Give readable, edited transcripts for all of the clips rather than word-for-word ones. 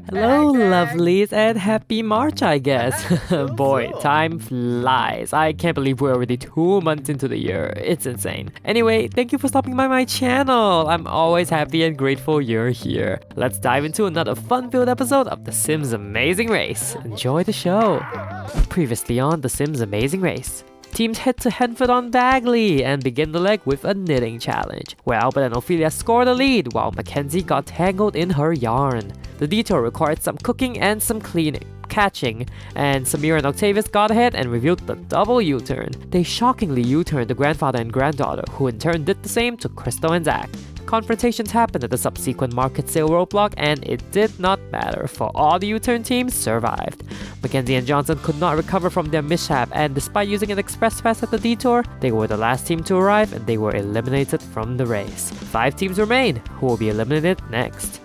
Hello, lovelies, and happy March, I guess. Boy, time flies. I can't believe we're already 2 months into the year. It's insane. Anyway, thank you for stopping by my channel. I'm always happy and grateful you're here. Let's dive into another fun-filled episode of The Sims Amazing Race. Enjoy the show. Previously on The Sims Amazing Race. Teams head to Henford-on-Bagley and begin the leg with a knitting challenge, where Albert and Ophelia score the lead while Mackenzie got tangled in her yarn. The detour required some cooking and some cleaning, catching, and Samira and Octavius got ahead and revealed the double U-turn. They shockingly U-turned the grandfather and granddaughter, who in turn did the same to Crystal and Zach. Confrontations happened at the subsequent market sale roadblock, and it did not matter, for all the U-turn teams survived. Mackenzie and Johnson could not recover from their mishap, and despite using an express pass at the detour, they were the last team to arrive and they were eliminated from the race. 5 teams remain, who will be eliminated next.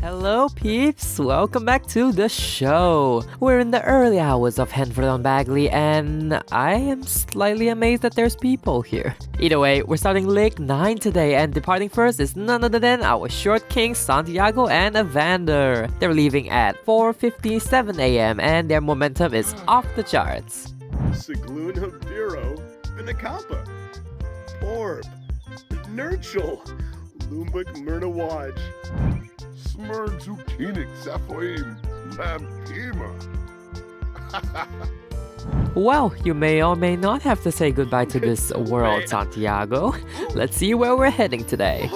Hello peeps, welcome back to the show. We're in the early hours of Henford-on-Bagley and I am slightly amazed that there's people here. Either way, we're starting leg 9 today and departing first is none other than our short kings Santiago and Evander. They're leaving at 4:57 a.m. and their momentum is off the charts. Sigloon Habiro, Vinacampa, Orb, Nurchel, Lumbuk Myrnawaj, Smurn Zukinik Zaphoim, Mampima. Well, you may or may not have to say goodbye to this world, Santiago. Let's see where we're heading today.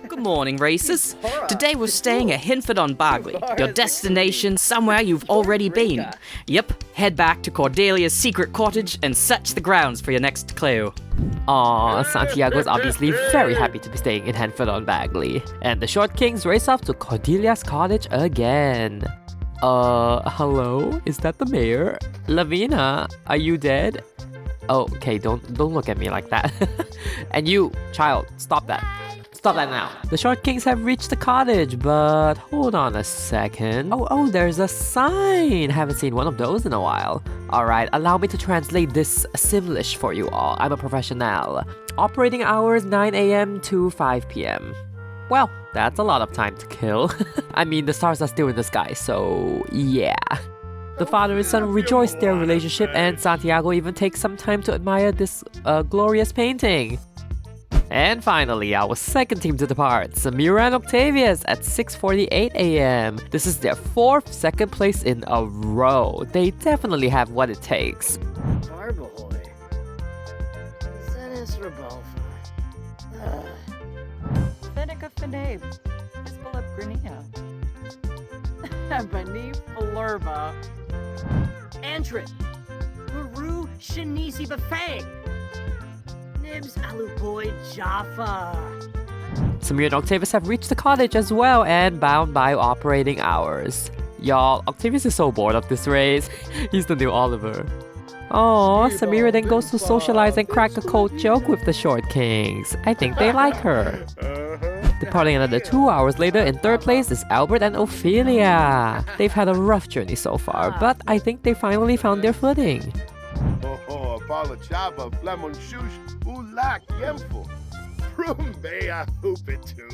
Good morning, racers. Today we're staying at Henford-on-Bagley, your destination somewhere you've already been. Yep, head back to Cordelia's secret cottage and search the grounds for your next clue. Aw, Santiago is obviously very happy to be staying in Henford-on-Bagley. And the short kings race off to Cordelia's cottage again. Hello? Is that the mayor? Lavina, are you dead? Oh, okay, don't look at me like that. And you, child, stop that. Stop that now. The short kings have reached the cottage, but hold on a second. Oh, there's a sign. Haven't seen one of those in a while. Alright, allow me to translate this Simlish for you all. I'm a professional. Operating hours 9 a.m. to 5 p.m. Well, that's a lot of time to kill. I mean, the stars are still in the sky, so yeah. The father and son rejoice their relationship, and Santiago even takes some time to admire this glorious painting. And finally, our second team to depart, Samira and Octavius at 6:48 a.m. This is their 4th second place in a row. They definitely have what it takes. Barbahoy. Zenis Rebalfa. Fenica Fenabe. Hezbollah Grinia. Bani Falurba. Antrit. Baru Shanisi Bafang. Nibs Aluboy Jaffa. Samir and Octavius have reached the cottage as well and bound by operating hours. Y'all, Octavius is so bored of this race. He's the new Oliver. Aww, Samira then goes to socialize and crack a cold joke with the short kings. I think they like her. Departing another 2 hours later, in 3rd place is Albert and Ophelia. They've had a rough journey so far, but I think they finally found their footing. Balachaba, Flamon Shush, Ulak, Yemfo, Prumbea, Hoopitu.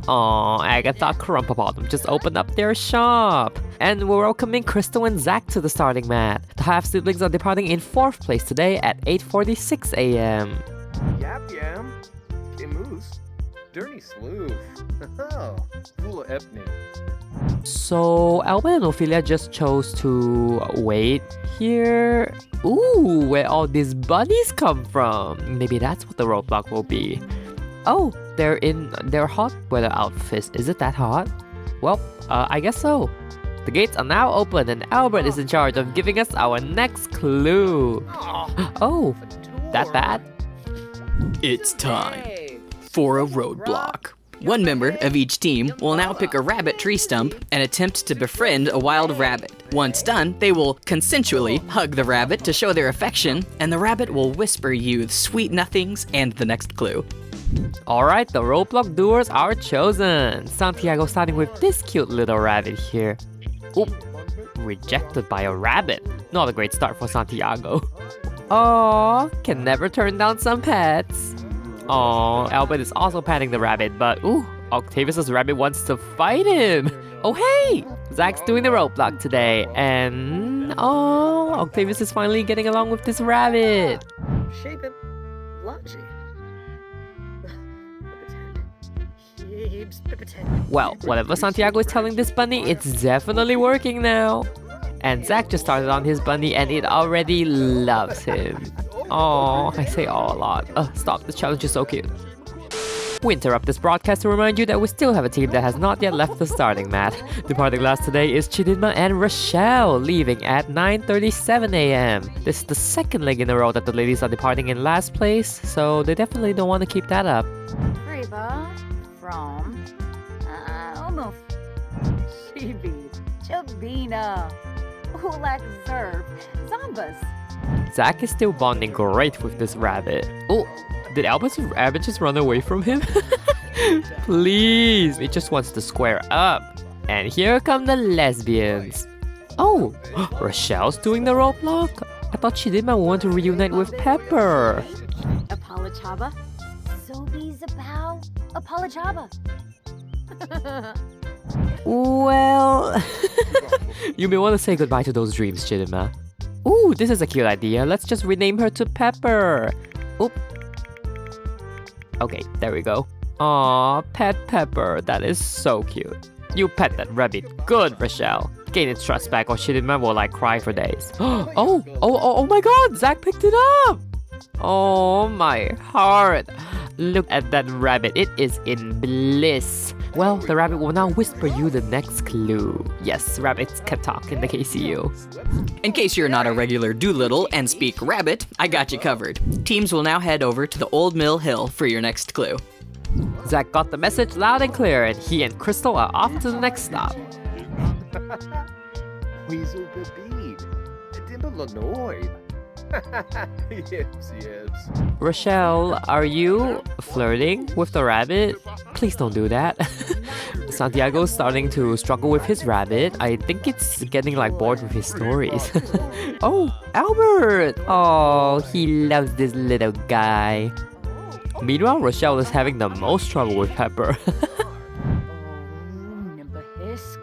Aww, Agatha Crumpabottom just opened up their shop. And we're welcoming Crystal and Zach to the starting mat. The half-siblings are departing in 4th place today at 8:46 a.m. Yap Yam, Kimus, Dirty Sloof, Fula Epney. So, Albert and Ophelia just chose to wait here. Ooh, where all these bunnies come from. Maybe that's what the roadblock will be. Oh, they're in their hot weather outfits. Is it that hot? Well, I guess so. The gates are now open and Albert is in charge of giving us our next clue. Oh, that bad? It's time for a roadblock. One member of each team will now pick a rabbit tree stump and attempt to befriend a wild rabbit. Once done, they will consensually hug the rabbit to show their affection, and the rabbit will whisper you sweet nothings and the next clue. Alright, the Roadblock doers are chosen. Santiago starting with this cute little rabbit here. Oop, rejected by a rabbit. Not a great start for Santiago. Aww, can never turn down some pets. Aww, Albert is also patting the rabbit, but ooh, Octavius's rabbit wants to fight him. Oh hey, Zach's doing the Roadblock today, and oh, Octavius is finally getting along with this rabbit. Shape it. Logic. Well, whatever Santiago is telling this bunny, it's definitely working now. And Zach just started on his bunny and it already loves him. Oh, I say "aw" a lot. Stop, this challenge is so cute. We interrupt this broadcast to remind you that we still have a team that has not yet left the starting mat. Departing last today is Chidinma and Rochelle, leaving at 9:37 a.m. This is the second leg in a row that the ladies are departing in last place, so they definitely don't want to keep that up. Reba from Omuf. Chibi. Chabina. Ulak Zerb. Zombas. Zach is still bonding great with this rabbit. Oh, did Albert's rabbit just run away from him? Please, it just wants to square up. And here come the lesbians. Oh, Rochelle's doing the Roadblock? I thought she didn't want to reunite with Pepper. Apalachaba. Zobi Zabao. Apalachaba. Well, you may want to say goodbye to those dreams, Chidima. Ooh, this is a cute idea. Let's just rename her to Pepper. Oop. Okay, there we go. Aw, pet Pepper. That is so cute. You pet that rabbit. Good, Rochelle. Gain its trust back or Chidima will like cry for days. Oh my god, Zach picked it up. Oh my heart. Look at that rabbit. It is in bliss. Well, the rabbit will now whisper you the next clue. Yes, rabbits can talk in the KCU. In case you're not a regular Doolittle and speak rabbit, I got you covered. Teams will now head over to the Old Mill Hill for your next clue. Zach got the message loud and clear, and he and Crystal are off to the next stop. Weasel Babid. Dimbalanoid. Yips, yips. Rochelle, are you flirting with the rabbit? Please don't do that. Santiago's starting to struggle with his rabbit. I think it's getting like bored with his stories. Oh, Albert! Oh, he loves this little guy. Meanwhile, Rochelle is having the most trouble with Pepper. Nimbahisk.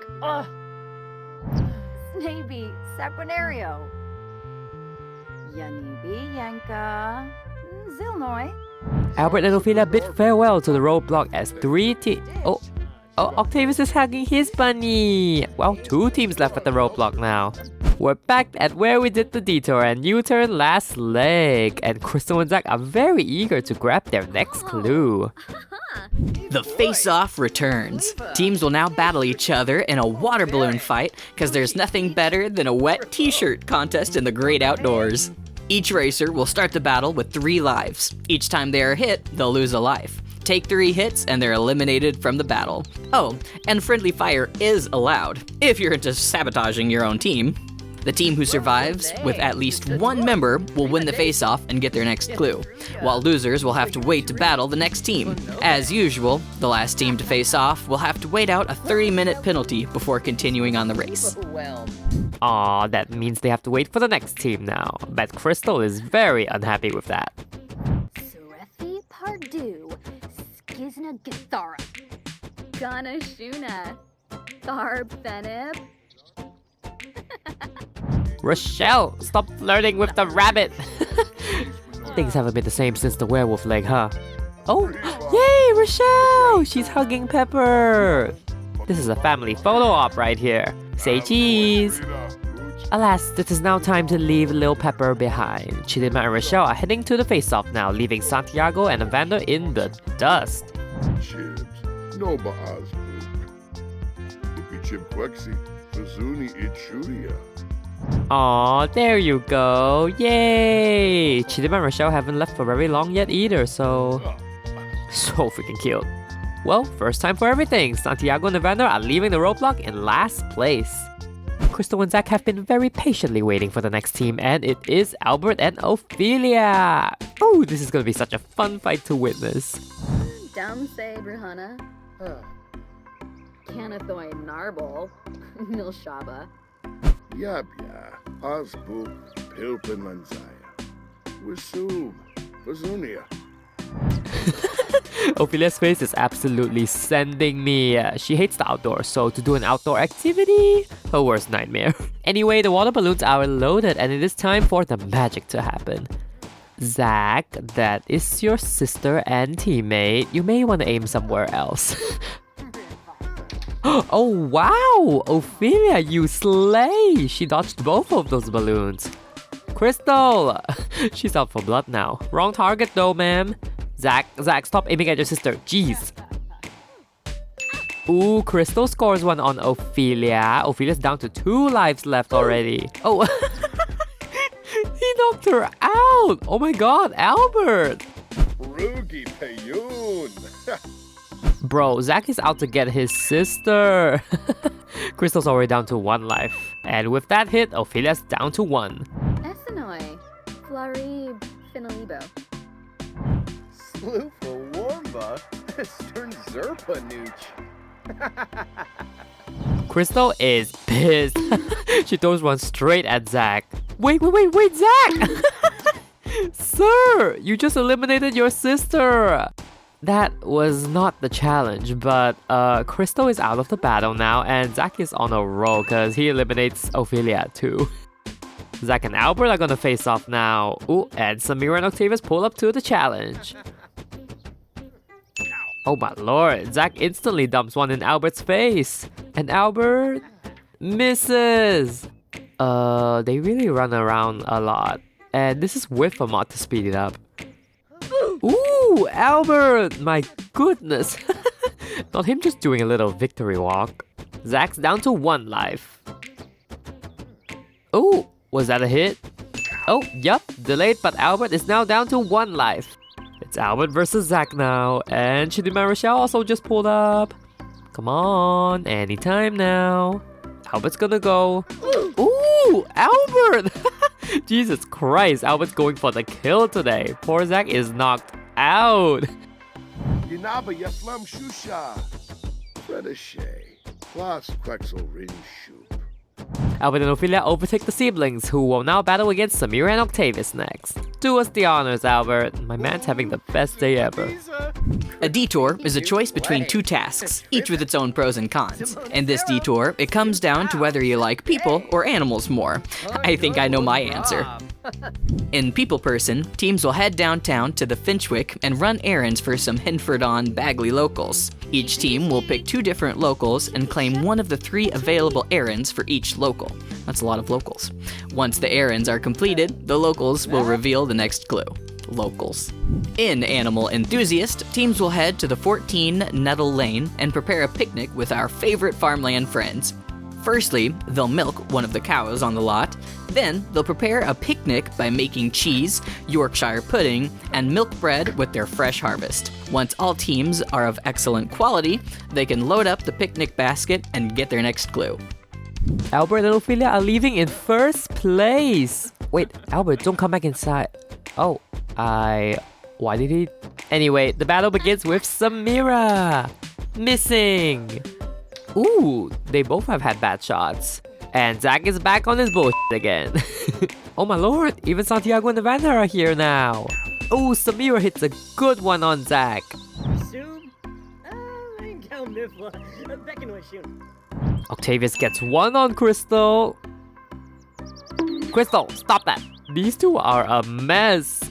Snaby. Saquinario. Yanibi Yanka. Zilnoy. Albert and Ophelia bid farewell to the Roadblock as Oh, Octavius is hugging his bunny. Well, 2 teams left at the Roadblock now. We're back at where we did the detour and U-turn last leg. And Crystal and Zach are very eager to grab their next clue. The face-off returns. Teams will now battle each other in a water balloon fight, because there's nothing better than a wet t-shirt contest in the great outdoors. Each racer will start the battle with 3 lives. Each time they are hit, they'll lose a life. Take 3 hits and they're eliminated from the battle. Oh, and friendly fire is allowed, if you're into sabotaging your own team. The team who survives with at least 1 member will win the face-off and get their next clue, while losers will have to wait to battle the next team. As usual, the last team to face off will have to wait out a 30-minute penalty before continuing on the race. Aw, that means they have to wait for the next team now. But Crystal is very unhappy with that. Surethi Pardue, Skizna Githara, Gana Shuna, Tharb Fenib. Rochelle, stop flirting with the rabbit! Things haven't been the same since the werewolf leg, huh? Oh, yay, Rochelle! She's hugging Pepper! This is a family photo op right here. Say cheese! Alas, it is now time to leave Lil Pepper behind. Chidima and Rochelle are heading to the face-off now, leaving Santiago and Evander in the dust. Chibs, Noba Azbuk. Ipichim Quexi, Fazuni Ichuria. Aw, there you go. Yay! Chidima and Rochelle haven't left for very long yet either, so freaking cute. Well, first time for everything. Santiago and Evander are leaving the roadblock in last place. Crystal and Zach have been very patiently waiting for the next team, and it is Albert and Ophelia. Oh, this is gonna be such a fun fight to witness. Down say Bruhana. Canathoy Narbol. Milshaba. Yabya, Osbook, Pilpin Lanzaya. Wisum, Vazunia. Ophelia's face is absolutely sending me. She hates the outdoors, so to do an outdoor activity, her worst nightmare. Anyway, the water balloons are loaded and it is time for the magic to happen. Zach, that is your sister and teammate. You may want to aim somewhere else. Oh wow! Ophelia, you slay! She dodged both of those balloons. Crystal! She's out for blood now. Wrong target though, ma'am. Zach, stop aiming at your sister. Jeez. Ooh, Crystal scores one on Ophelia. Ophelia's down to 2 lives left already. Oh, he knocked her out. Oh my god, Albert. Rugi Payun. Bro, Zach is out to get his sister. Crystal's already down to 1 life. And with that hit, Ophelia's down to 1. Essenoi. Flarib. Finalibo. Slew for Warmba. Stern Zerpa Nooch. Crystal is pissed. She throws one straight at Zach. Wait, Zach! Sir, you just eliminated your sister. That was not the challenge, but Crystal is out of the battle now and Zach is on a roll because he eliminates Ophelia too. Zach and Albert are gonna face off now. Ooh, and Samira and Octavius pull up to the challenge. Oh my lord, Zach instantly dumps one in Albert's face. And Albert misses. They really run around a lot. And this is with a mod to speed it up. Ooh, Albert! My goodness. Not him just doing a little victory walk. Zach's down to 1 life. Ooh, was that a hit? Oh, yup, delayed, but Albert is now down to 1 life. It's Albert versus Zach now, and Chidima Rochelle also just pulled up. Come on, anytime now. Albert's gonna go. Ooh, Albert! Jesus Christ, Albert's going for the kill today. Poor Zach is knocked out. Yinaba Yaslam Shusha. Fredashe. Plus Quexel Rin Shoop. Albert and Ophelia overtake the siblings, who will now battle against Samira and Octavius next. Do us the honors, Albert. My man's having the best day ever. A detour is a choice between 2 tasks, each with its own pros and cons. In this detour, it comes down to whether you like people or animals more. I think I know my answer. In People Person, teams will head downtown to the Finchwick and run errands for some Henford-on-Bagley locals. Each team will pick 2 different locals and claim one of the 3 available errands for each local. That's a lot of locals. Once the errands are completed, the locals will reveal the next clue. Locals. In Animal Enthusiast, teams will head to the 14 Nettle Lane and prepare a picnic with our favorite farmland friends. Firstly, they'll milk one of the cows on the lot. Then, they'll prepare a picnic by making cheese, Yorkshire pudding, and milk bread with their fresh harvest. Once all teams are of excellent quality, they can load up the picnic basket and get their next clue. Albert and Ophelia are leaving in 1st place. Wait, Albert, don't come back inside. Oh, why did he? Anyway, the battle begins with Samira. Missing. Ooh, they both have had bad shots. And Zach is back on his bullshit again. Oh my lord, even Santiago and Evander are here now. Oh, Samira hits a good one on Zach. Octavius gets one on Crystal. Crystal, stop that. These two are a mess.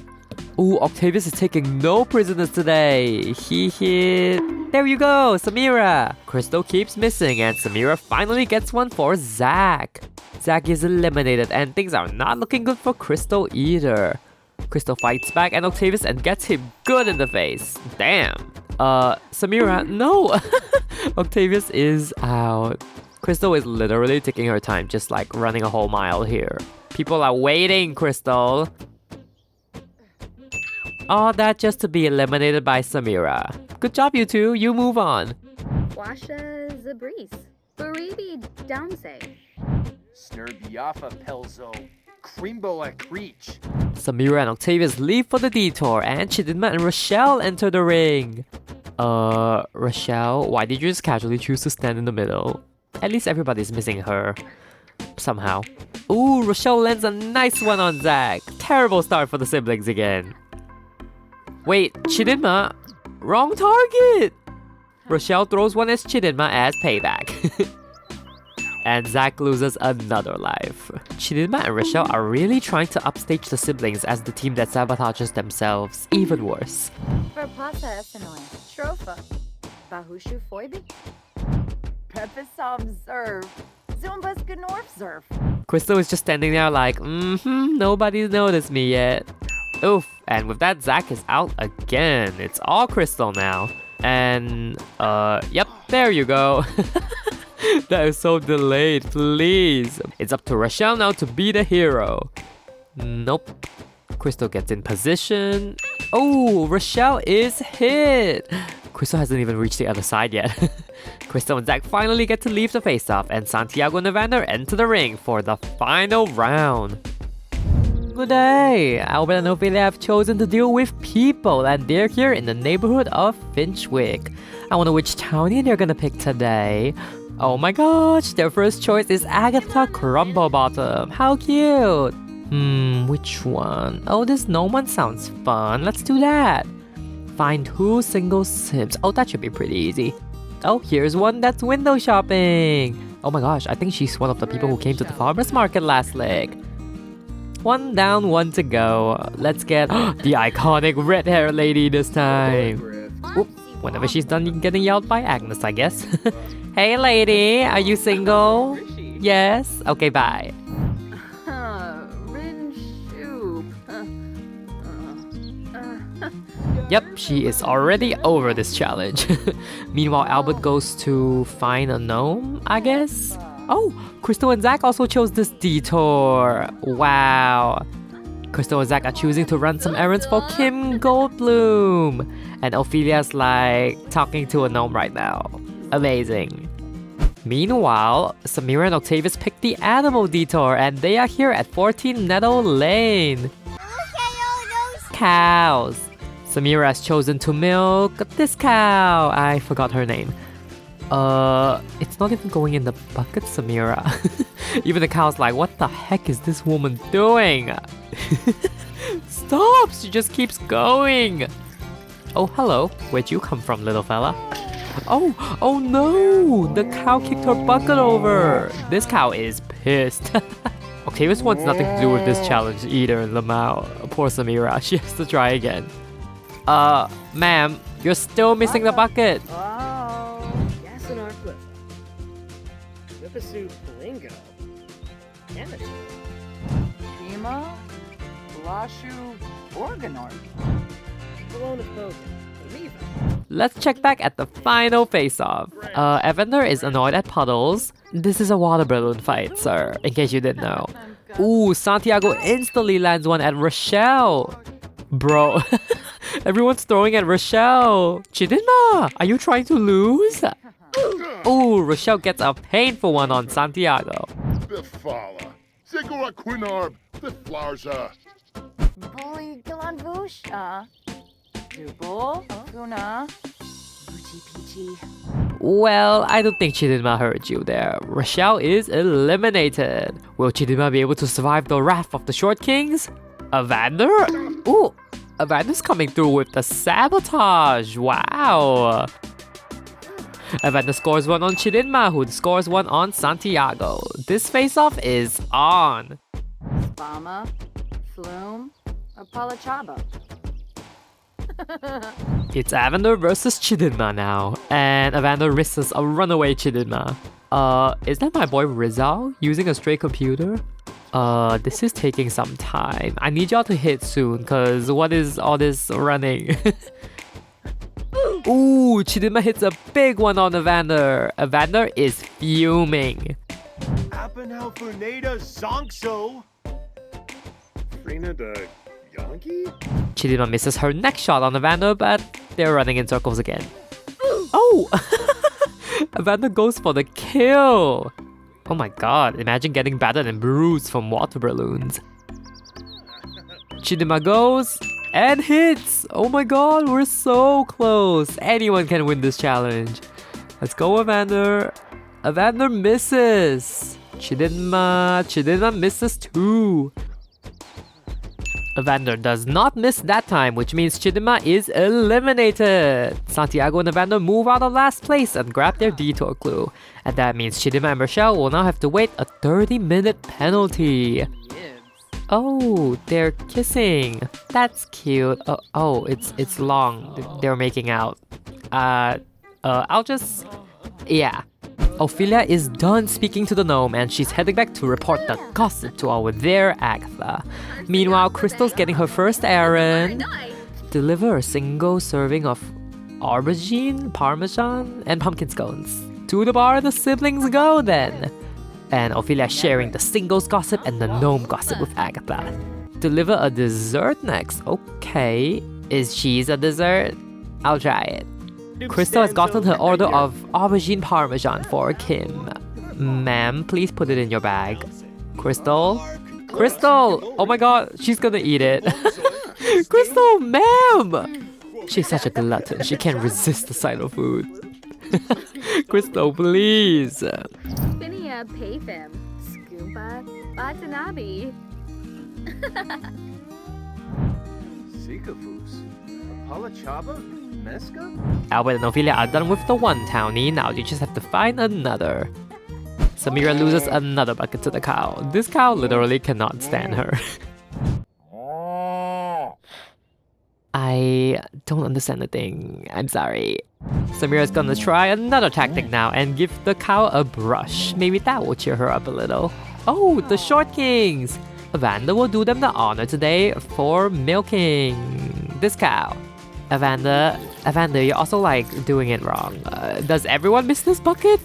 Ooh, Octavius is taking no prisoners today. He hit... There you go, Samira. Crystal keeps missing and Samira finally gets one for Zach. Zach is eliminated and things are not looking good for Crystal either. Crystal fights back and Octavius and gets him good in the face. Damn. Samira, no. Octavius is out. Crystal is literally taking her time, just like running a whole mile here. People are waiting, Crystal. All that just to be eliminated by Samira. Good job, you two. You move on. Washa Zabris. Baribi Downsay. Snurbiafa Pelzo. Creambo at Creech. Samira and Octavius leave for the detour, and Chidinma and Rochelle enter the ring. Rochelle, why did you just casually choose to stand in the middle? At least everybody's missing her. Somehow. Ooh, Rochelle lands a nice one on Zach. Terrible start for the siblings again. Wait, Chidinma? Wrong target! Rochelle throws one as Chidinma as payback. And Zach loses another life. Chidinma and Rochelle are really trying to upstage the siblings as the team that sabotages themselves even worse. Verpasa Esanoy. Trofa. Bahushu Foibi. Pepisam Zerv. Zumbas Gnorf Zerv. Crystal is just standing there like, nobody's noticed me yet. Oof, and with that, Zach is out again. It's all Crystal now. And, yep, there you go. That is so delayed, please. It's up to Rochelle now to be the hero. Nope. Crystal gets in position. Oh, Rochelle is hit. Crystal hasn't even reached the other side yet. Crystal and Zach finally get to leave the face-off, and Santiago and Evander enter the ring for the final round. Good day! Albert and Ophelia have chosen to deal with people, and they're here in the neighborhood of Finchwick. I wonder which townie they're gonna pick today. Oh my gosh, their first choice is Agatha Crumblebottom. How cute! Which one? Oh, this gnome one sounds fun. Let's do that. Find 2 single Sims. Oh, that should be pretty easy. Oh, here's one that's window shopping. Oh my gosh, I think she's one of the people who came to the farmer's market last leg. 1 down, 1 to go. Let's get the iconic red-haired lady this time. Oop, whenever she's done getting yelled by Agnes, I guess. Hey lady, are you single? Yes? Okay, bye. Rin Shoop. Yep, she is already over this challenge. Meanwhile, Albert goes to find a gnome, I guess? Oh, Crystal and Zach also chose this detour. Wow. Crystal and Zach are choosing to run some errands for Kim Goldblum. And Ophelia's like talking to a gnome right now. Amazing. Meanwhile, Samira and Octavius picked the animal detour, and they are here at 14 Nettle Lane. Cows. Samira has chosen to milk this cow. I forgot her name. It's not even going in the bucket, Samira. Even the cow's like, what the heck is this woman doing? Stop! She just keeps going. Oh, hello. Where'd you come from, little fella? Oh no! The cow kicked her bucket over. This cow is pissed. Octavius wants nothing to do with this challenge either, Lamau. Poor Samira, she has to try again. Ma'am, you're still missing the bucket. Yasinar Flip. Whippasu Palingo. Canada. Shima. Blashu Organor. Bologna Fogan. Let's check back at the final face-off. Evander is annoyed at puddles. This is a water balloon fight, sir, in case you didn't know. Ooh, Santiago instantly lands one at Rochelle. Bro, everyone's throwing at Rochelle. Chidinma, are you trying to lose? Ooh, Rochelle gets a painful one on Santiago. Bifala. Zigora Quinarb. Biflarza. Bully Gilanvush. Dubul. Guna. Buchi Peachy. Well, I don't think Chidinma heard you there. Rochelle is eliminated. Will Chidinma be able to survive the wrath of the Short Kings? Evander? Ooh, Evander's coming through with the sabotage. Wow. Evander scores 1 on Chidinma, who scores 1 on Santiago. This face-off is on. Spama. Flume. Apalachaba. It's Evander versus Chidinma now, and Evander risks a runaway Chidinma. Is that my boy Rizal using a stray computer? This is taking some time. I need y'all to hit soon, cause what is all this running? Ooh, Chidinma hits a big one on Evander. Evander is fuming. Appenhau Fernada Zonkso. Frina de Gonky? Chidima misses her next shot on Evander, but they're running in circles again. Oh! Evander goes for the kill! Oh my god, imagine getting battered and bruised from water balloons. Chidima goes and hits! Oh my god, we're so close! Anyone can win this challenge. Let's go, Evander. Evander misses! Chidima misses too. Evander does not miss that time, which means Chidima is eliminated. Santiago and Evander move out of last place and grab their detour clue. And that means Chidima and Rochelle will now have to wait a 30-minute penalty. Oh, they're kissing. That's cute. Oh, it's long. They're making out. I'll just... Yeah. Ophelia is done speaking to the gnome and she's heading back to report the gossip to our there Agatha. Meanwhile, Crystal's getting her first errand. Deliver a single serving of aubergine, parmesan, and pumpkin scones. To the bar the siblings go then. And Ophelia sharing the singles gossip and the gnome gossip with Agatha. Deliver a dessert next. Okay. Is cheese a dessert? I'll try it. Crystal has gotten her order of aubergine parmesan for Kim. Ma'am, please put it in your bag. Crystal? Crystal! Oh my god, she's gonna eat it. Crystal, ma'am! She's such a glutton, she can't resist the sight of food. Crystal, please. Spinia Payfim. Scoompa Watanabe. Sikafus. Palachaba? Mesca? Albert and Ophelia are done with the one townie, now you just have to find another. Samira loses another bucket to the cow. This cow literally cannot stand her. I don't understand the thing. I'm sorry. Samira's gonna try another tactic now and give the cow a brush. Maybe that will cheer her up a little. Oh, the Short Kings! Evander will do them the honor today for milking this cow. Evander, you're also like doing it wrong. Does everyone miss this bucket?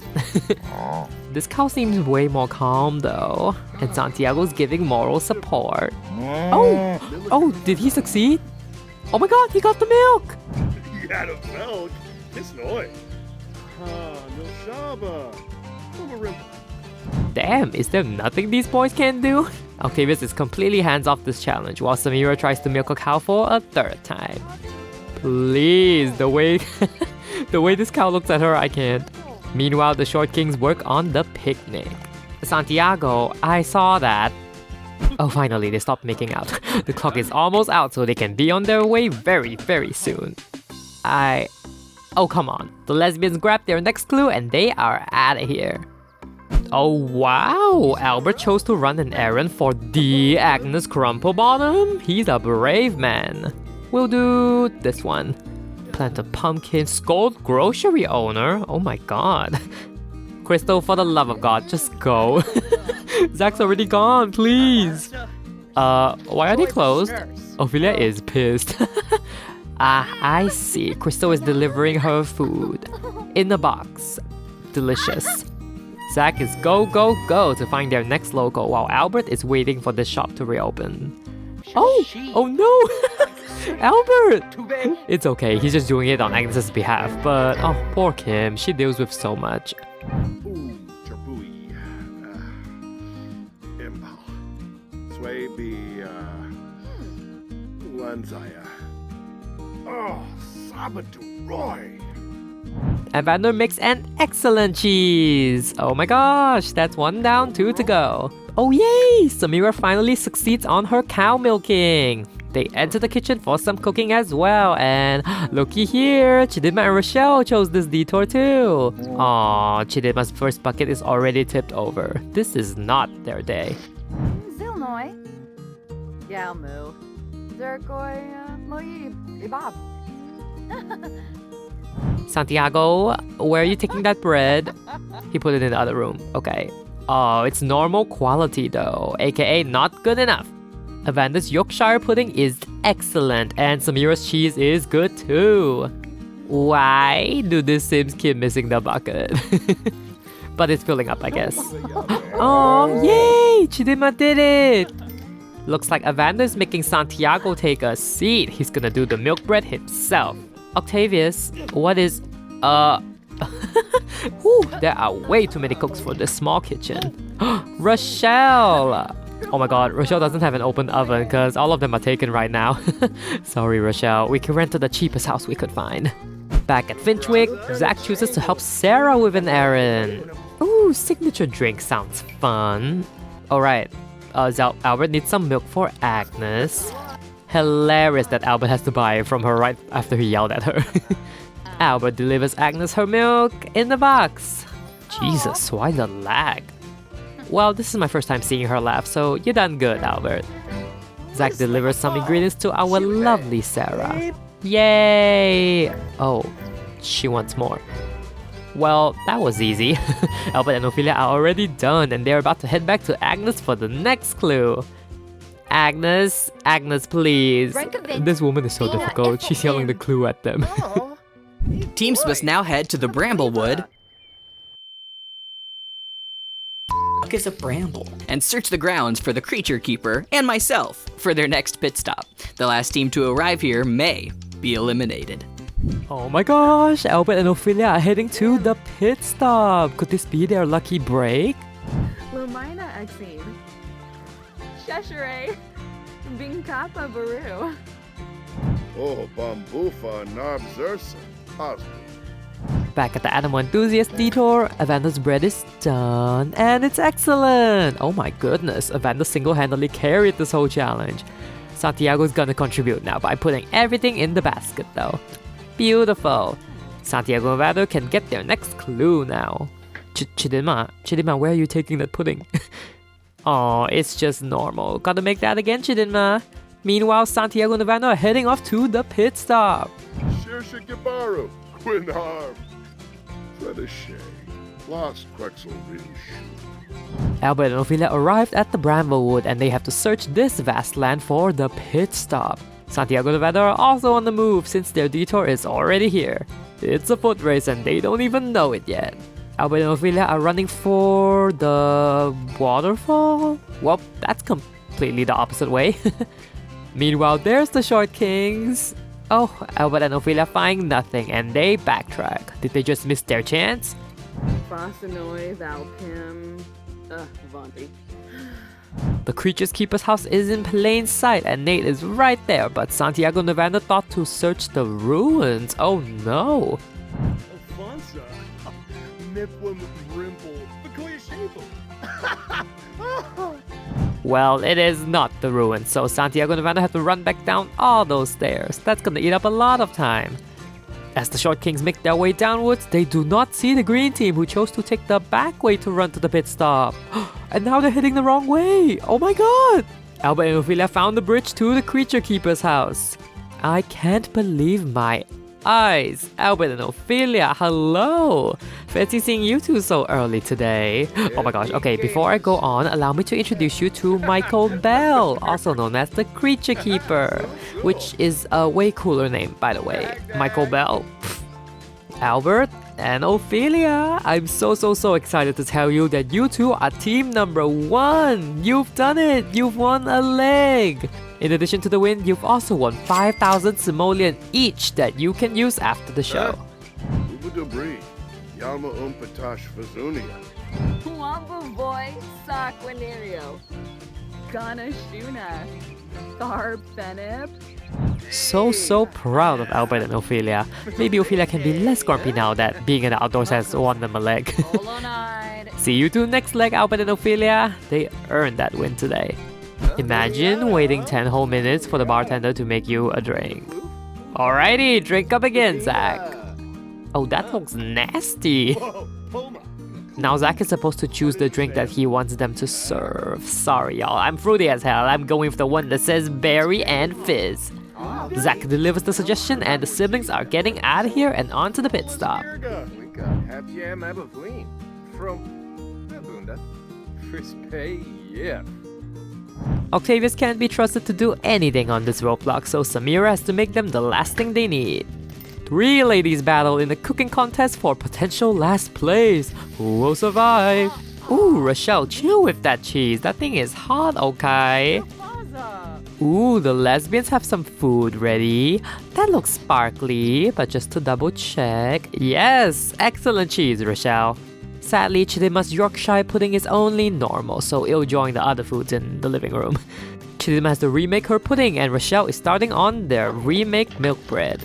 This cow seems way more calm though. And Santiago's giving moral support. Oh, did he succeed? Oh my god, he got the milk! He had a milk. It's noise. Ah, no shaba. Damn, is there nothing these boys can do? Octavius is completely hands off this challenge while Samira tries to milk a cow for a third time. Please, the way this cow looks at her, I can't. Meanwhile, the Short Kings work on the picnic. Santiago, I saw that. Oh, finally, they stopped making out. The clock is almost out, so they can be on their way very, very soon. Oh, come on. The lesbians grab their next clue and they are out of here. Oh, wow. Albert chose to run an errand for the Agnes Crumplebottom. He's a brave man. We'll do this one. Plant a pumpkin, scold grocery owner. Oh my god. Crystal, for the love of god, just go. Zach's already gone, please. Why are they closed? Ophelia is pissed. I see. Crystal is delivering her food. In a box. Delicious. Zach is go to find their next local while Albert is waiting for the shop to reopen. Oh no! Albert! It's okay, he's just doing it on Agnes's behalf, but oh, poor Kim, she deals with so much. Ooh, Chabui. Impal. Sway be, Lanzaya. Oh, Sabatu Roy. Evander makes an excellent cheese! Oh my gosh, that's one down, 2 to go. Oh yay! Samira finally succeeds on her cow milking. They enter the kitchen for some cooking as well, and looky here, Chidima and Rochelle chose this detour too. Aww, Chidima's first bucket is already tipped over. This is not their day. Zilnoi. Galmu. Zerkoi Moyi Ibab. Santiago, where are you taking that bread? He put it in the other room. Okay. Oh, it's normal quality though, aka not good enough. Evander's Yorkshire pudding is excellent, and Samira's cheese is good too. Why do the Sims keep missing the bucket? But it's filling up, I guess. Oh, yay! Chidima did it! Looks like Evander's making Santiago take a seat. He's gonna do the milk bread himself. Octavius, what is... Whew, there are way too many cooks for this small kitchen. Rochelle! Oh my god, Rochelle doesn't have an open oven because all of them are taken right now. Sorry, Rochelle. We can rent to the cheapest house we could find. Back at Finchwick, Zach chooses to help Sarah with an errand. Ooh, signature drink sounds fun. Alright, Albert needs some milk for Agnes. Hilarious that Albert has to buy it from her right after he yelled at her. Albert delivers Agnes her milk in the box. Jesus, why the lag? Well, this is my first time seeing her laugh, so you done good, Albert. Zach delivers some ingredients to our lovely Sarah. Yay! Oh, she wants more. Well, that was easy. Albert and Ophelia are already done, and they're about to head back to Agnes for the next clue. Agnes, please. This woman is so difficult. She's yelling the clue at them. Teams must now head to the Bramblewood. What is a bramble? And search the grounds for the Creature Keeper and myself for their next pit stop. The last team to arrive here may be eliminated. Oh my gosh, Albert and Ophelia are heading to the pit stop. Could this be their lucky break? Lumina Exene. Cheshire. Binkapa Baru. Oh, Bambufa Narbzursa. Cosby. Back at the Animal Enthusiast Detour, Evander's bread is done, and it's excellent! Oh my goodness, Evander single-handedly carried this whole challenge. Santiago's gonna contribute now by putting everything in the basket though. Beautiful! Santiago and Evander can get their next clue now. Chidinma, where are you taking that pudding? Oh, it's just normal. Gotta make that again, Chidinma. Meanwhile, Santiago and Evander are heading off to the pit stop. Shirsha Gibaru. Quinarm. Fetishay. Lost Quexel Rinsh. Albert and Ophelia arrived at the Bramblewood and they have to search this vast land for the pit stop. Santiago and Evander are also on the move since their detour is already here. It's a foot race and they don't even know it yet. Albert and Ophelia are running for the waterfall? Well, that's completely the opposite way. Meanwhile, there's the Short Kings. Oh, Albert and Ophelia find nothing and they backtrack. Did they just miss their chance? Fossanoy, Valpim. Vanti. The Creatures Keeper's house is in plain sight and Nate is right there, but Santiago and Evander thought to search the ruins. Oh no! Alfonso. Nipwim Rimple. Bakoya Shaple. Well, it is not the ruins, so Santiago and Evander have to run back down all those stairs. That's gonna eat up a lot of time. As the Short Kings make their way downwards, they do not see the green team who chose to take the back way to run to the pit stop. And now they're heading the wrong way! Oh my god! Albert and Ophelia found the bridge to the Creature Keeper's house. I can't believe my eyes! Albert and Ophelia, hello! Fancy seeing you two so early today. Oh my gosh, okay, before I go on, allow me to introduce you to Michael Bell, also known as the Creature Keeper, which is a way cooler name, by the way. Michael Bell, Albert, and Ophelia. I'm so excited to tell you that you two are team number 1! You've done it! You've won a leg! In addition to the win, you've also won 5,000 simoleon each that you can use after the show. Ubudubri. Yalma Umpatash Vazunia. Wamba Boy, Saquinario. Gana Shuna. Thar Benip. So proud of Albert and Ophelia. Maybe Ophelia can be less grumpy now that being in the outdoors has won them a leg. See you two next leg, Albert and Ophelia. They earned that win today. Imagine waiting 10 whole minutes for the bartender to make you a drink. Alrighty, drink up again, Zach. Oh, that looks nasty. Now Zach is supposed to choose the drink that he wants them to serve. Sorry y'all, I'm fruity as hell. I'm going with the one that says berry and fizz. Zach delivers the suggestion and the siblings are getting out of here and on to the pit stop. Octavius can't be trusted to do anything on this roadblock, so Samira has to make them the last thing they need. 3 ladies battle in the cooking contest for potential last place. Who will survive? Ooh, Rochelle, chill with that cheese. That thing is hot, okay? Ooh, the lesbians have some food ready. That looks sparkly, but just to double check. Yes, excellent cheese, Rochelle. Sadly, Chidimma's Yorkshire pudding is only normal, so it'll join the other foods in the living room. Chidimma has to remake her pudding, and Rochelle is starting on their remake milk bread.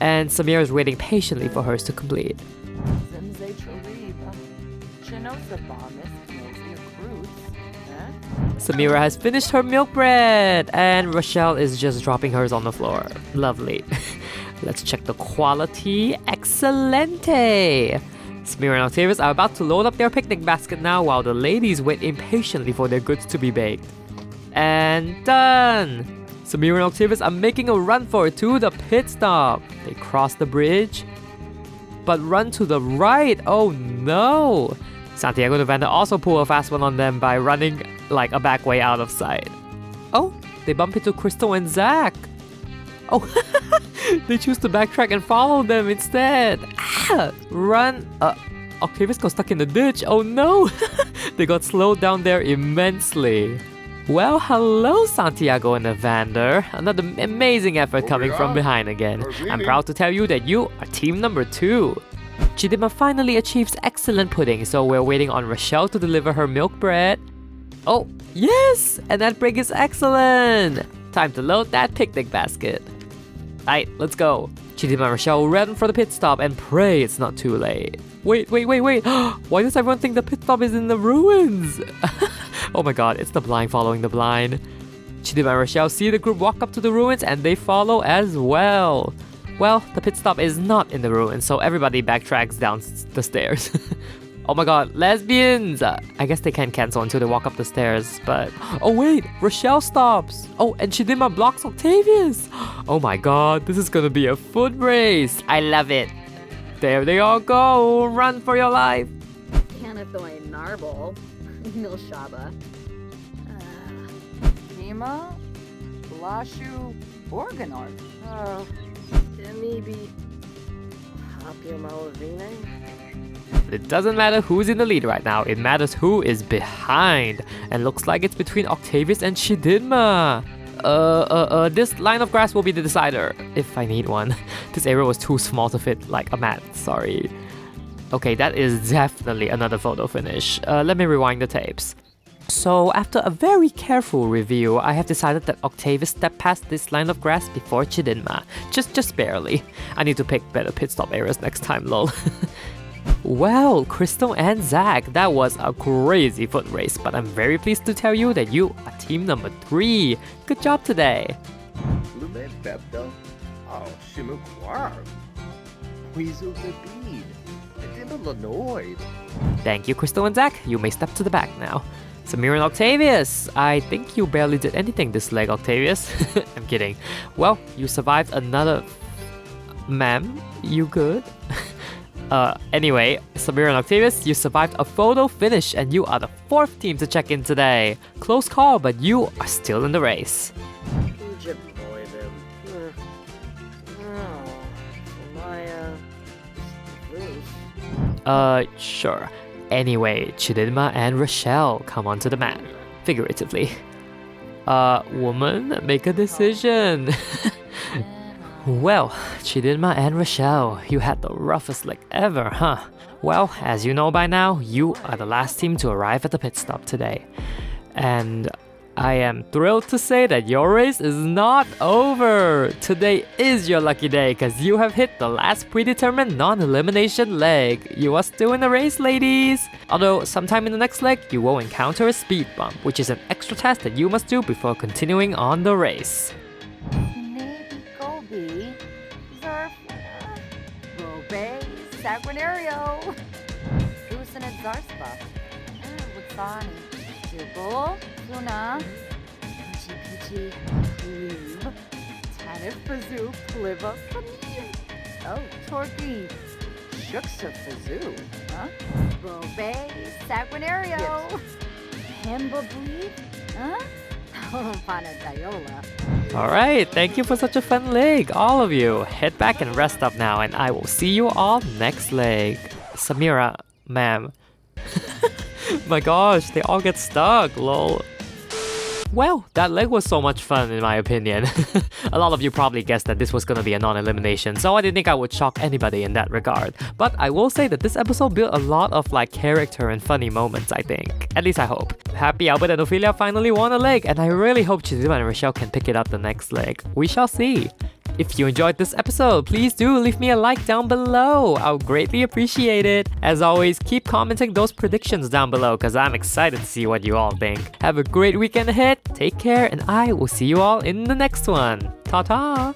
And Samira is waiting patiently for hers to complete. Samira has finished her milk bread, and Rochelle is just dropping hers on the floor. Lovely. Let's check the quality. Excelente! Samira and Octavius are about to load up their picnic basket now while the ladies wait impatiently for their goods to be baked. And done! Samira and Octavius are making a run for it to the pit stop. They cross the bridge, but run to the right. Oh no! Santiago the vendor also pulled a fast one on them by running like a back way out of sight. Oh, they bump into Crystal and Zach. Oh, they choose to backtrack and follow them instead. Ah, run. Octavius got stuck in the ditch. Oh no! They got slowed down there immensely. Well, hello Santiago and Evander. Another amazing effort coming from behind again. I'm proud to tell you that you are team number 2. Chidimma finally achieves excellent pudding, so we're waiting on Rochelle to deliver her milk bread. Oh, yes! And that break is excellent! Time to load that picnic basket. Alright, let's go. Chidimma and Rochelle run for the pit stop and pray it's not too late. Wait. Why does everyone think the pit stop is in the ruins? Oh my god, it's the blind following the blind. Chidimma and Rochelle see the group walk up to the ruins and they follow as well. Well, the pit stop is not in the ruins, so everybody backtracks down the stairs. Oh my god, lesbians! I guess they can't cancel until they walk up the stairs, but... Oh wait, Rochelle stops! Oh, and Chidimma blocks Octavius! Oh my god, this is gonna be a foot race! I love it! There they all go! Run for your life! Canathoy Narble. Milshaba. Nima. Blashu. Organort. Maybe Hapia Malavine? It doesn't matter who's in the lead right now, it matters who is behind. And looks like it's between Octavius and Chidimma. This line of grass will be the decider, if I need one. This area was too small to fit like a mat, sorry. Okay, that is definitely another photo finish. Let me rewind the tapes. So, after a very careful review, I have decided that Octavius stepped past this line of grass before Chidimma. Just barely. I need to pick better pit stop areas next time, lol. Well, Crystal and Zach, that was a crazy foot race, but I'm very pleased to tell you that you are team number 3. Good job today. Lume Bepto? Oh, Shimukwar. Weasel the Bead. Illinois. Thank you, Crystal and Zach. You may step to the back now. Samira and Octavius, I think you barely did anything this leg, Octavius. I'm kidding. Well, you survived another... Ma'am, you good? Anyway, Samira and Octavius, you survived a photo finish and you are the 4th team to check in today. Close call, but you are still in the race. Egypt boy them. Sure. Anyway, Chidimma and Rochelle come onto the mat. Figuratively. Woman, make a decision. Well, Chidimma and Rochelle, you had the roughest leg ever, huh? Well, as you know by now, you are the last team to arrive at the pit stop today. And I am thrilled to say that your race is not over! Today is your lucky day because you have hit the last predetermined non-elimination leg. You are still in the race, ladies! Although, sometime in the next leg, you will encounter a speed bump, which is an extra task that you must do before continuing on the race. Maybe Gobi. Zerf. Robe. Sanguinario. Susan and Zarspa. Wutsani. Jubal. Luna. Peachy. Plube. Tanif Fazoo. Pliva. Paneer. Oh, Torky. Shuksa Fazoo. Huh? Robe. Sanguinario. Hemba Bleed. Huh? Alright, thank you for such a fun leg, all of you. Head back and rest up now, and I will see you all next leg. Samira, ma'am. My gosh, they all get stuck, lol. Well, that leg was so much fun in my opinion. A lot of you probably guessed that this was gonna be a non-elimination, so I didn't think I would shock anybody in that regard. But I will say that this episode built a lot of like character and funny moments, I think. At least I hope. Happy Albert and Ophelia finally won a leg, and I really hope Chizima and Rochelle can pick it up the next leg. We shall see. If you enjoyed this episode, please do leave me a like down below. I'll greatly appreciate it. As always, keep commenting those predictions down below because I'm excited to see what you all think. Have a great weekend ahead, take care, and I will see you all in the next one. Ta-ta!